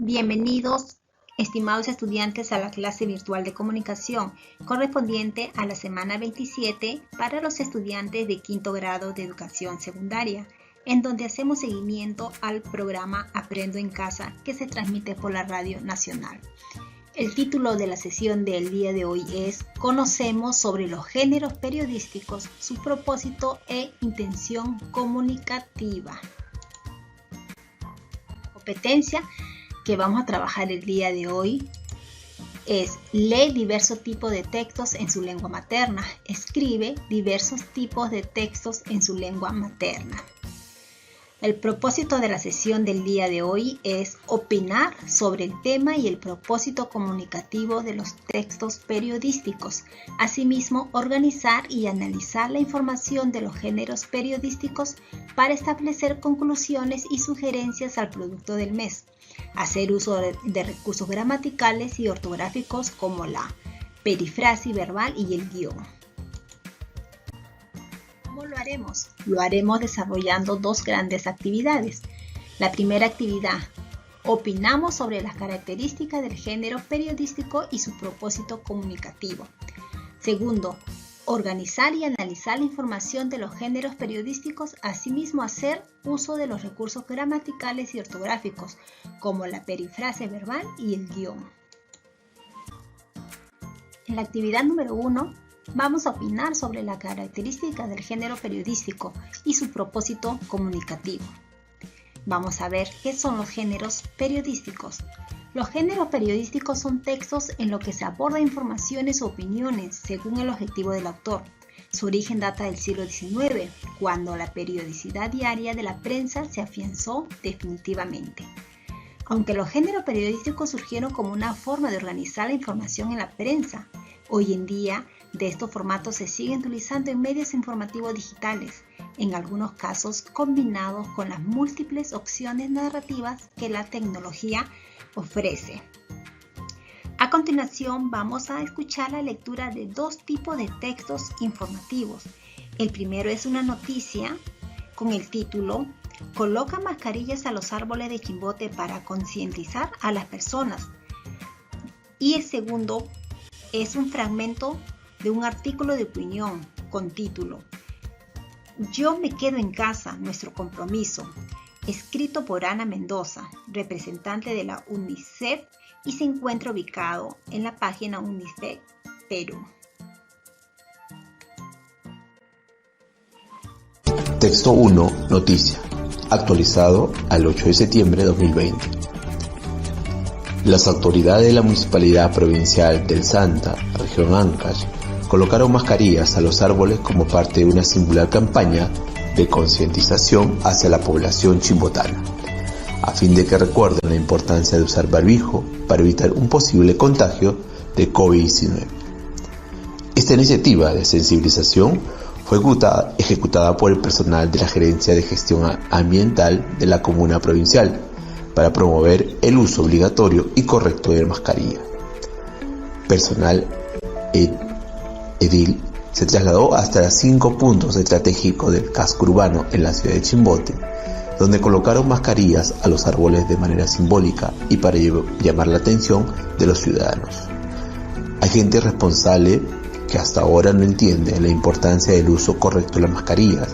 Bienvenidos, estimados estudiantes, a la clase virtual de comunicación correspondiente a la semana 27 para los estudiantes de quinto grado de educación secundaria, en donde hacemos seguimiento al programa Aprendo en Casa que se transmite por la Radio Nacional. El título de la sesión del día de hoy es Conocemos sobre los géneros periodísticos, su propósito e intención comunicativa. La competencia que vamos a trabajar el día de hoy es lee diversos tipos de textos en su lengua materna, escribe diversos tipos de textos en su lengua materna. El propósito de la sesión del día de hoy es opinar sobre el tema y el propósito comunicativo de los textos periodísticos. Asimismo, organizar y analizar la información de los géneros periodísticos para establecer conclusiones y sugerencias al producto del mes. Hacer uso de recursos gramaticales y ortográficos como la perifrasis verbal y el guión. ¿Cómo lo haremos? Lo haremos desarrollando dos grandes actividades. La primera actividad, opinamos sobre las características del género periodístico y su propósito comunicativo. Segundo, organizar y analizar la información de los géneros periodísticos, asimismo hacer uso de los recursos gramaticales y ortográficos, como la perifrasis verbal y el guión. En la actividad número 1, vamos a opinar sobre la característica del género periodístico y su propósito comunicativo. Vamos a ver qué son los géneros periodísticos. Los géneros periodísticos son textos en los que se aborda informaciones o opiniones según el objetivo del autor. Su origen data del siglo XIX, cuando la periodicidad diaria de la prensa se afianzó definitivamente. Aunque los géneros periodísticos surgieron como una forma de organizar la información en la prensa, hoy en día de estos formatos se siguen utilizando en medios informativos digitales, en algunos casos combinados con las múltiples opciones narrativas que la tecnología ofrece. A continuación vamos a escuchar la lectura de dos tipos de textos informativos. El primero es una noticia con el título Coloca mascarillas a los árboles de Chimbote para concientizar a las personas. Y el segundo es un fragmento de un artículo de opinión con título Yo me quedo en casa, nuestro compromiso, escrito por Ana Mendoza, representante de la UNICEF, y se encuentra ubicado en la página UNICEF Perú. Texto 1, noticia, actualizado al 8 de septiembre de 2020. Las autoridades de la Municipalidad Provincial del Santa, región Ancash, colocaron mascarillas a los árboles como parte de una singular campaña de concientización hacia la población chimbotana, a fin de que recuerden la importancia de usar barbijo para evitar un posible contagio de COVID-19. Esta iniciativa de sensibilización fue ejecutada por el personal de la Gerencia de Gestión Ambiental de la Comuna Provincial para promover el uso obligatorio y correcto de la mascarilla. Personal edil se trasladó hasta 5 puntos estratégicos del casco urbano en la ciudad de Chimbote, donde colocaron mascarillas a los árboles de manera simbólica y para llamar la atención de los ciudadanos. Hay gente responsable que hasta ahora no entiende la importancia del uso correcto de las mascarillas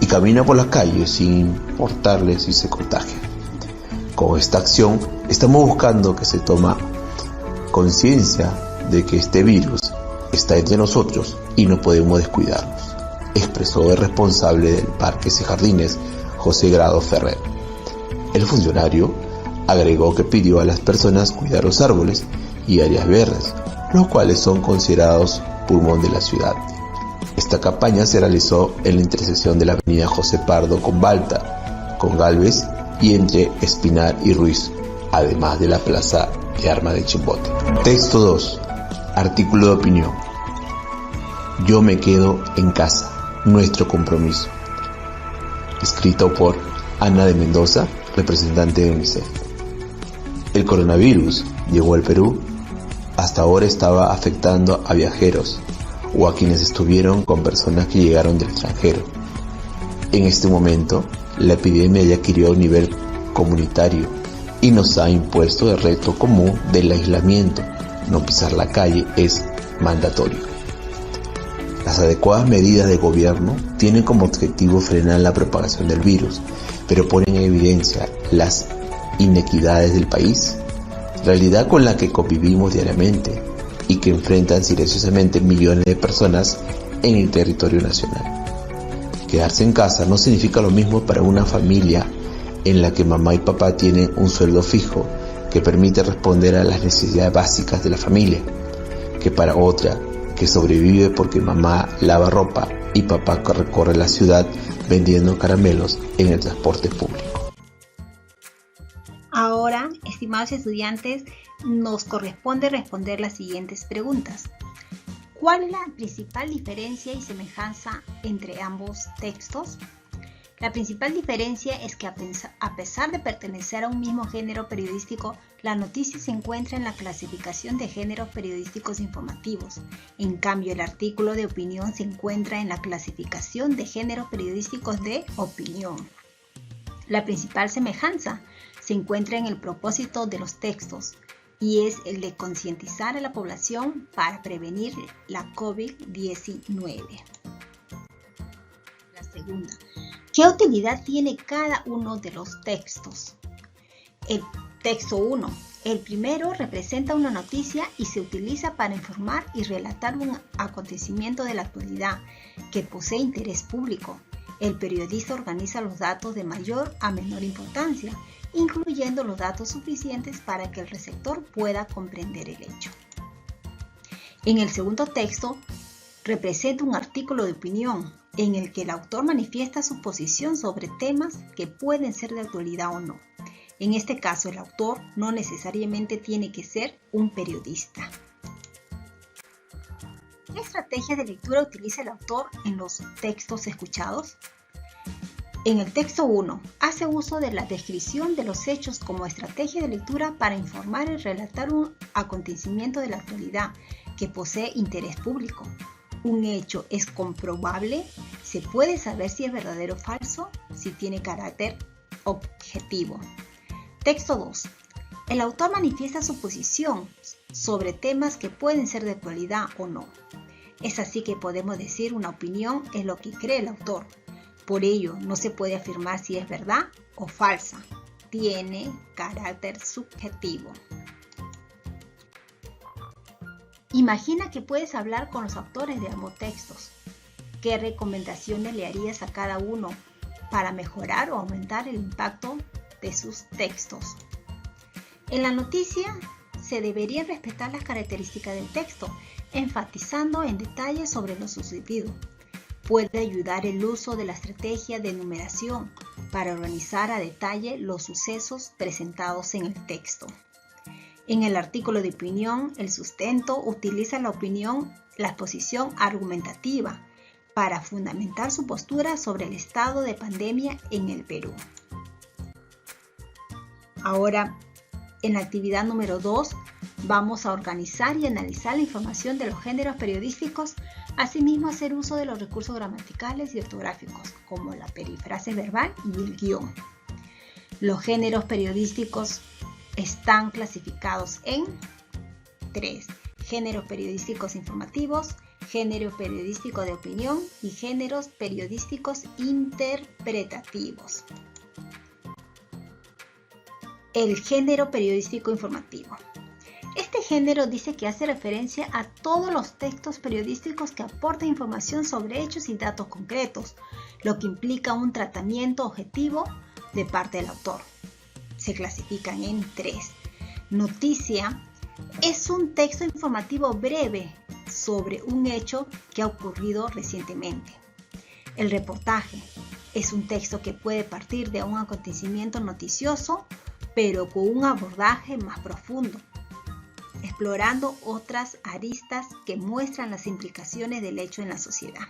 y camina por las calles sin importarle si se contagia. Con esta acción estamos buscando que se tome conciencia de que este virus está entre nosotros y no podemos descuidarnos, expresó el responsable del Parques y Jardines, José Grado Ferrer. El funcionario agregó que pidió a las personas cuidar los árboles y áreas verdes, los cuales son considerados pulmón de la ciudad. Esta campaña se realizó en la intersección de la avenida José Pardo con Balta, con Galvez y entre Espinar y Ruiz, además de la plaza de armas de Chimbote. Texto 2. Artículo de opinión. Yo me quedo en casa, nuestro compromiso. Escrito por Ana de Mendoza, representante de UNICEF. El coronavirus llegó al Perú. Hasta ahora estaba afectando a viajeros o a quienes estuvieron con personas que llegaron del extranjero. En este momento, la epidemia ya adquirió un nivel comunitario y nos ha impuesto el reto común del aislamiento. No pisar la calle es mandatorio. Las adecuadas medidas de gobierno tienen como objetivo frenar la propagación del virus, pero ponen en evidencia las inequidades del país, realidad con la que convivimos diariamente y que enfrentan silenciosamente millones de personas en el territorio nacional. Quedarse en casa no significa lo mismo para una familia en la que mamá y papá tienen un sueldo fijo que permite responder a las necesidades básicas de la familia, que para otra que sobrevive porque mamá lava ropa y papá recorre la ciudad vendiendo caramelos en el transporte público. Ahora, estimados estudiantes, nos corresponde responder las siguientes preguntas. ¿Cuál es la principal diferencia y semejanza entre ambos textos? La principal diferencia es que a pesar de pertenecer a un mismo género periodístico, la noticia se encuentra en la clasificación de géneros periodísticos informativos. En cambio, el artículo de opinión se encuentra en la clasificación de géneros periodísticos de opinión. La principal semejanza se encuentra en el propósito de los textos y es el de concientizar a la población para prevenir la COVID-19. La segunda. ¿Qué utilidad tiene cada uno de los textos? El texto 1. El primero representa una noticia y se utiliza para informar y relatar un acontecimiento de la actualidad que posee interés público. El periodista organiza los datos de mayor a menor importancia, incluyendo los datos suficientes para que el receptor pueda comprender el hecho. En el segundo texto, representa un artículo de opinión en el que el autor manifiesta su posición sobre temas que pueden ser de actualidad o no. En este caso, el autor no necesariamente tiene que ser un periodista. ¿Qué estrategia de lectura utiliza el autor en los textos escuchados? En el texto 1, hace uso de la descripción de los hechos como estrategia de lectura para informar y relatar un acontecimiento de la actualidad que posee interés público. Un hecho es comprobable, se puede saber si es verdadero o falso, si tiene carácter objetivo. Texto 2. El autor manifiesta su posición sobre temas que pueden ser de actualidad o no. Es así que podemos decir una opinión es lo que cree el autor. Por ello, no se puede afirmar si es verdad o falsa. Tiene carácter subjetivo. Imagina que puedes hablar con los autores de ambos textos. ¿Qué recomendaciones le harías a cada uno para mejorar o aumentar el impacto de sus textos? En la noticia se deberían respetar las características del texto, enfatizando en detalle sobre lo sucedido. Puede ayudar el uso de la estrategia de numeración para organizar a detalle los sucesos presentados en el texto. En el artículo de opinión, el sustento utiliza la exposición argumentativa para fundamentar su postura sobre el estado de pandemia en el Perú. Ahora, en la actividad número 2, vamos a organizar y analizar la información de los géneros periodísticos, asimismo hacer uso de los recursos gramaticales y ortográficos, como la perifrase verbal y el guión. Los géneros periodísticos están clasificados en 3. Géneros periodísticos informativos, género periodístico de opinión y géneros periodísticos interpretativos. El género periodístico informativo. Este género dice que hace referencia a todos los textos periodísticos que aportan información sobre hechos y datos concretos, lo que implica un tratamiento objetivo de parte del autor. Se clasifican en 3. Noticia es un texto informativo breve sobre un hecho que ha ocurrido recientemente. El reportaje es un texto que puede partir de un acontecimiento noticioso, pero con un abordaje más profundo, explorando otras aristas que muestran las implicaciones del hecho en la sociedad.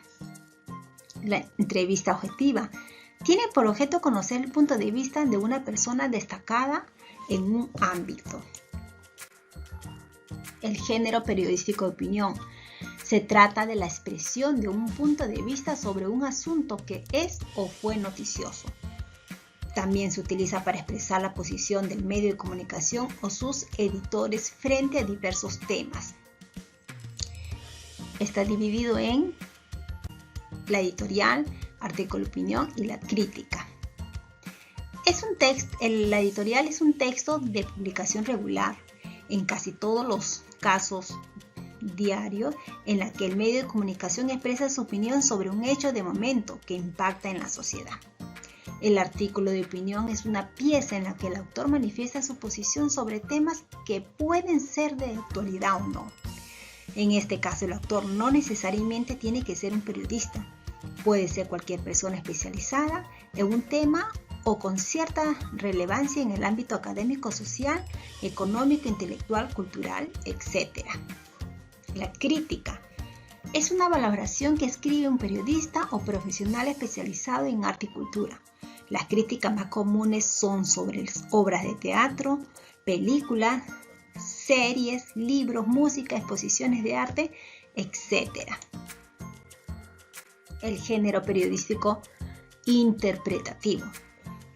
La entrevista objetiva tiene por objeto conocer el punto de vista de una persona destacada en un ámbito. El género periodístico de opinión. Se trata de la expresión de un punto de vista sobre un asunto que es o fue noticioso. También se utiliza para expresar la posición del medio de comunicación o sus editores frente a diversos temas. Está dividido en la editorial, artículo de opinión y la crítica. La editorial es un texto de publicación regular, en casi todos los casos diarios, en la que el medio de comunicación expresa su opinión sobre un hecho de momento que impacta en la sociedad. El artículo de opinión es una pieza en la que el autor manifiesta su posición sobre temas que pueden ser de actualidad o no. En este caso, el autor no necesariamente tiene que ser un periodista. Puede ser cualquier persona especializada en un tema o con cierta relevancia en el ámbito académico, social, económico, intelectual, cultural, etc. La crítica es una valoración que escribe un periodista o profesional especializado en arte y cultura. Las críticas más comunes son sobre las obras de teatro, películas, series, libros, música, exposiciones de arte, etc. El género periodístico interpretativo.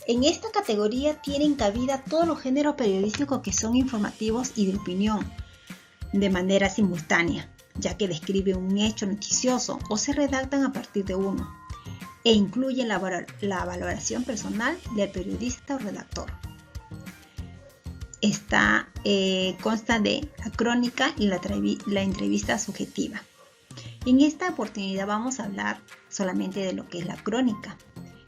En esta categoría tienen cabida todos los géneros periodísticos que son informativos y de opinión, de manera simultánea, ya que describen un hecho noticioso o se redactan a partir de uno, e incluyen la valoración personal del periodista o redactor. Consta de la crónica y la entrevista subjetiva. En esta oportunidad vamos a hablar solamente de lo que es la crónica,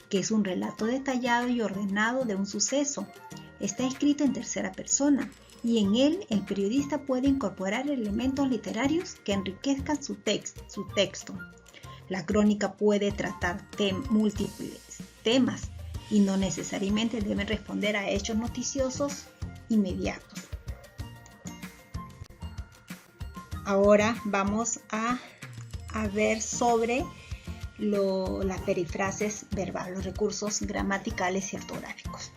que es un relato detallado y ordenado de un suceso. Está escrito en tercera persona y en él el periodista puede incorporar elementos literarios que enriquezcan su texto. La crónica puede tratar múltiples temas y no necesariamente deben responder a hechos noticiosos inmediatos. Ahora vamos a ver sobre las perifrases verbales, los recursos gramaticales y ortográficos.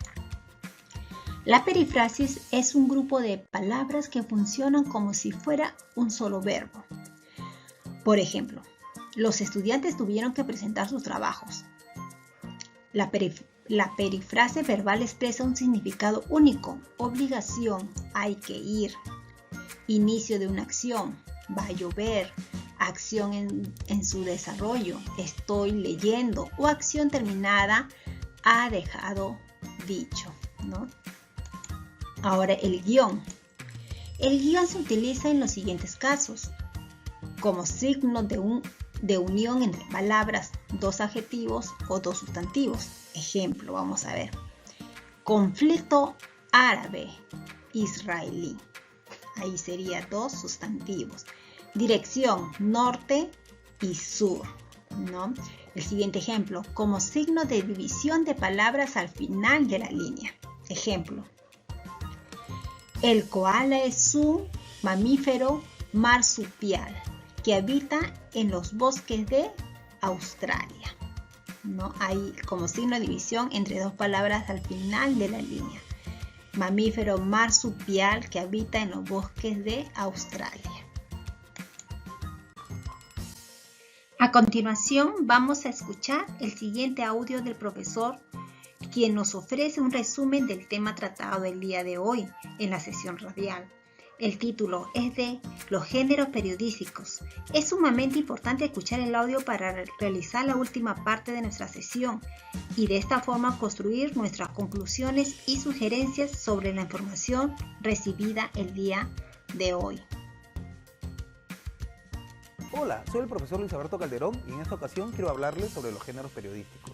La perifrasis es un grupo de palabras que funcionan como si fuera un solo verbo. Por ejemplo, los estudiantes tuvieron que presentar sus trabajos. La perifrase verbal expresa un significado único: obligación, hay que ir, inicio de una acción, va a llover, acción en su desarrollo, estoy leyendo, o acción terminada, ha dejado dicho, ¿no? Ahora el guión. El guión se utiliza en los siguientes casos: como signo de unión entre palabras, dos adjetivos o dos sustantivos. Ejemplo, vamos a ver. Conflicto árabe-israelí. Ahí sería dos sustantivos. Dirección, norte y sur, ¿no? El siguiente ejemplo, como signo de división de palabras al final de la línea. Ejemplo, el koala es un mamífero marsupial que habita en los bosques de Australia, ¿no? Ahí como signo de división entre dos palabras al final de la línea. Mamífero marsupial que habita en los bosques de Australia. A continuación vamos a escuchar el siguiente audio del profesor, quien nos ofrece un resumen del tema tratado el día de hoy en la sesión radial. El título es de los géneros periodísticos. Es sumamente importante escuchar el audio para realizar la última parte de nuestra sesión y de esta forma construir nuestras conclusiones y sugerencias sobre la información recibida el día de hoy. Hola, soy el profesor Luis Alberto Calderón y en esta ocasión quiero hablarles sobre los géneros periodísticos.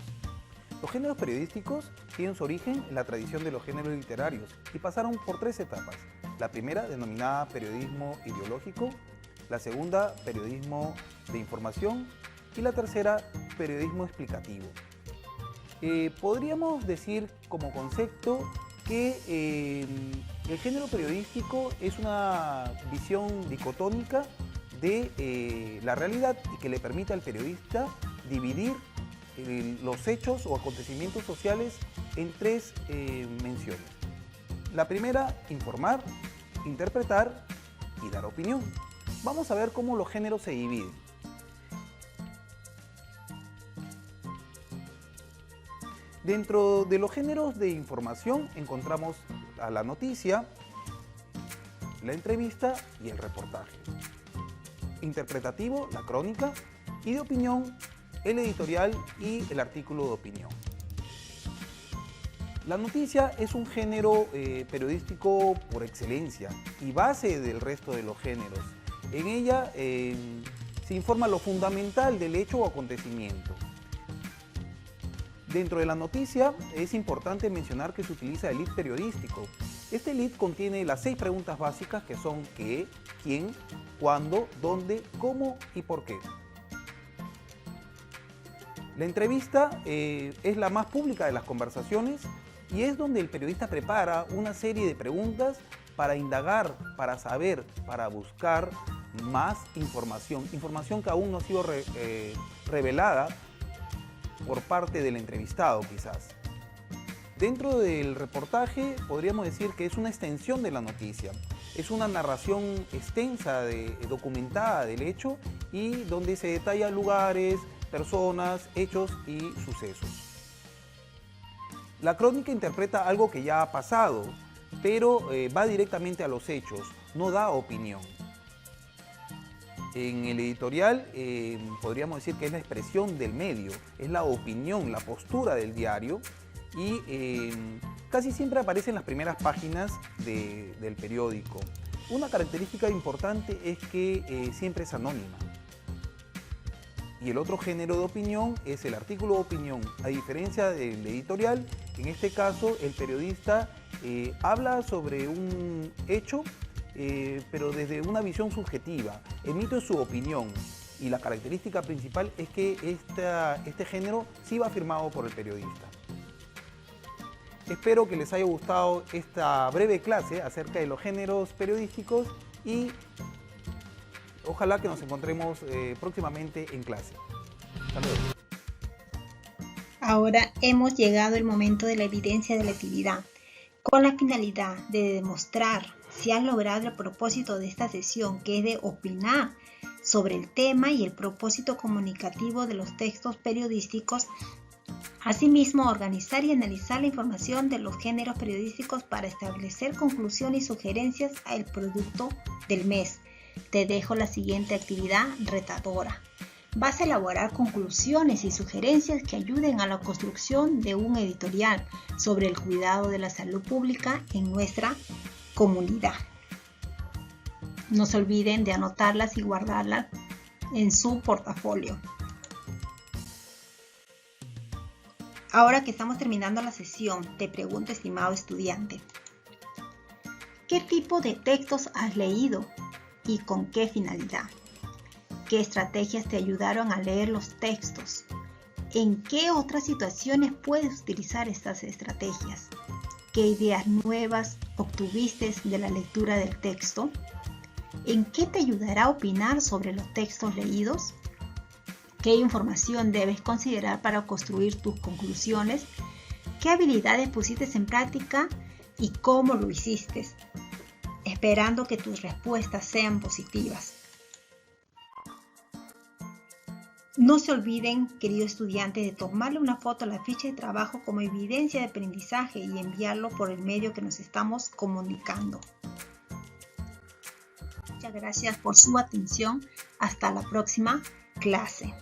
Los géneros periodísticos tienen su origen en la tradición de los géneros literarios y pasaron por tres etapas. La primera, denominada periodismo ideológico; la segunda, periodismo de información; y la tercera, periodismo explicativo. Podríamos decir como concepto que el género periodístico es una visión dicotómica de la realidad y que le permite al periodista dividir los hechos o acontecimientos sociales en tres menciones. La primera, informar, interpretar y dar opinión. Vamos a ver cómo los géneros se dividen. Dentro de los géneros de información encontramos a la noticia, la entrevista y el reportaje. Interpretativo, la crónica, y de opinión, el editorial y el artículo de opinión. La noticia es un género periodístico por excelencia y base del resto de los géneros. En ella se informa lo fundamental del hecho o acontecimiento. Dentro de la noticia es importante mencionar que se utiliza el lead periodístico. Este lead contiene las 6 preguntas básicas que son qué, quién, cuándo, dónde, cómo y por qué. La entrevista es la más pública de las conversaciones y es donde el periodista prepara una serie de preguntas para indagar, para saber, para buscar más información. Información que aún no ha sido revelada por parte del entrevistado, quizás. Dentro del reportaje podríamos decir que es una extensión de la noticia. Es una narración extensa, documentada del hecho y donde se detallan lugares, personas, hechos y sucesos. La crónica interpreta algo que ya ha pasado, pero va directamente a los hechos, no da opinión. En el editorial podríamos decir que es la expresión del medio, es la opinión, la postura del diario y casi siempre aparece en las primeras páginas del periódico. Una característica importante es que siempre es anónima. Y el otro género de opinión es el artículo de opinión. A diferencia del editorial, en este caso el periodista habla sobre un hecho, pero desde una visión subjetiva, emite su opinión. Y la característica principal es que este género sí va firmado por el periodista. Espero que les haya gustado esta breve clase acerca de los géneros periodísticos y ojalá que nos encontremos próximamente en clase. Hasta luego. Ahora hemos llegado al momento de la evidencia de la actividad, con la finalidad de demostrar si has logrado el propósito de esta sesión, que es de opinar sobre el tema y el propósito comunicativo de los textos periodísticos. Asimismo, organizar y analizar la información de los géneros periodísticos para establecer conclusiones y sugerencias al producto del mes. Te dejo la siguiente actividad retadora. Vas a elaborar conclusiones y sugerencias que ayuden a la construcción de un editorial sobre el cuidado de la salud pública en nuestra comunidad. No se olviden de anotarlas y guardarlas en su portafolio. Ahora que estamos terminando la sesión, te pregunto, estimado estudiante, ¿qué tipo de textos has leído y con qué finalidad? ¿Qué estrategias te ayudaron a leer los textos? ¿En qué otras situaciones puedes utilizar estas estrategias? ¿Qué ideas nuevas obtuviste de la lectura del texto? ¿En qué te ayudará a opinar sobre los textos leídos? ¿Qué información debes considerar para construir tus conclusiones? ¿Qué habilidades pusiste en práctica y cómo lo hiciste? Esperando que tus respuestas sean positivas. No se olviden, querido estudiante, de tomarle una foto a la ficha de trabajo como evidencia de aprendizaje y enviarlo por el medio que nos estamos comunicando. Muchas gracias por su atención. Hasta la próxima clase.